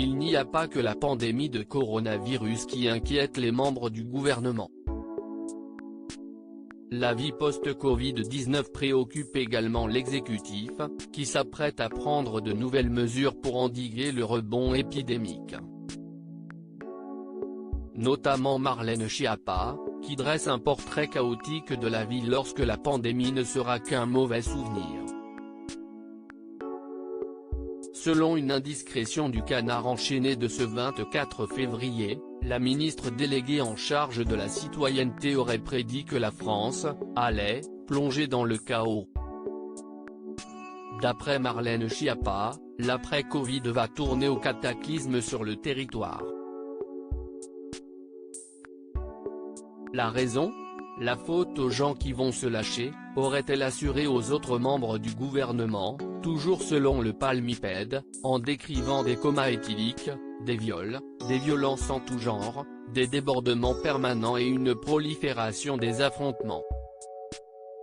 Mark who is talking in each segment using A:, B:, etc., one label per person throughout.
A: il n'y a pas que la pandémie de coronavirus qui inquiète les membres du gouvernement. La vie post-Covid-19 préoccupe également l'exécutif, qui s'apprête à prendre de nouvelles mesures pour endiguer le rebond épidémique. Notamment Marlène Schiappa, qui dresse un portrait chaotique de la vie lorsque la pandémie ne sera qu'un mauvais souvenir. Selon une indiscrétion du Canard enchaîné de ce 24 février, la ministre déléguée en charge de la citoyenneté aurait prédit que la France allait plonger dans le chaos. D'après Marlène Schiappa, l'après-Covid va tourner au cataclysme sur le territoire. La raison ? La faute aux gens qui vont se lâcher, aurait-elle assuré aux autres membres du gouvernement, toujours selon le Palmipède, en décrivant des comas éthyliques, des viols, des violences en tout genre, des débordements permanents et une prolifération des affrontements.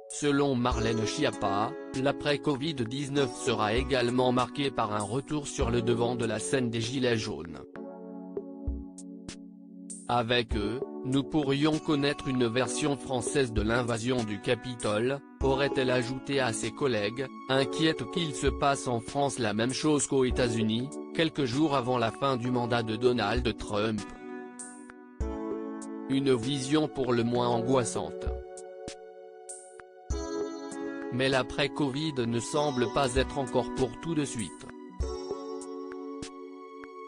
A: Selon Marlène Schiappa, l'après-Covid-19 sera également marqué par un retour sur le devant de la scène des Gilets jaunes. Avec eux, nous pourrions connaître une version française de l'invasion du Capitole, aurait-elle ajouté à ses collègues, inquiète qu'il se passe en France la même chose qu'aux États-Unis, quelques jours avant la fin du mandat de Donald Trump. Une vision pour le moins angoissante. Mais l'après-Covid ne semble pas être encore pour tout de suite.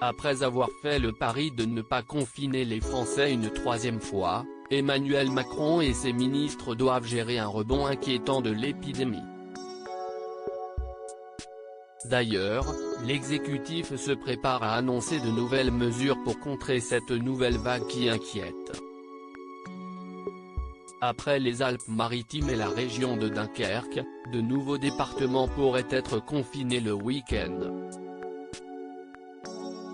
A: Après avoir fait le pari de ne pas confiner les Français une troisième fois, Emmanuel Macron et ses ministres doivent gérer un rebond inquiétant de l'épidémie. D'ailleurs, l'exécutif se prépare à annoncer de nouvelles mesures pour contrer cette nouvelle vague qui inquiète. Après les Alpes-Maritimes et la région de Dunkerque, de nouveaux départements pourraient être confinés le week-end.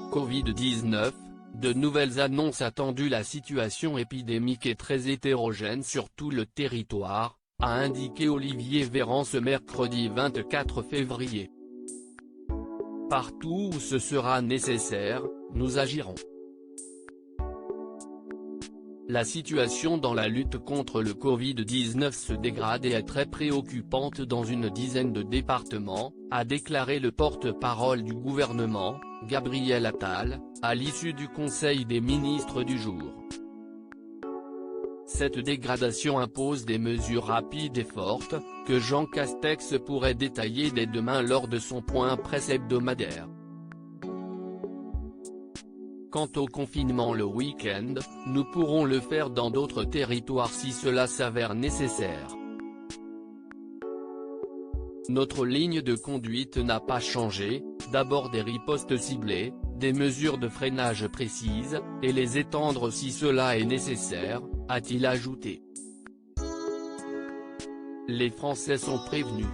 A: Covid-19, de nouvelles annonces attendues. La situation épidémique est très hétérogène sur tout le territoire, a indiqué Olivier Véran ce mercredi 24 février. Partout où ce sera nécessaire, nous agirons. La situation dans la lutte contre le Covid-19 se dégrade et est très préoccupante dans une dizaine de départements, a déclaré le porte-parole du gouvernement, Gabriel Attal, à l'issue du Conseil des ministres du jour. Cette dégradation impose des mesures rapides et fortes, que Jean Castex pourrait détailler dès demain lors de son point presse hebdomadaire. Quant au confinement le week-end, nous pourrons le faire dans d'autres territoires si cela s'avère nécessaire. Notre ligne de conduite n'a pas changé, d'abord des ripostes ciblées, des mesures de freinage précises, et les étendre si cela est nécessaire, a-t-il ajouté. Les Français sont prévenus.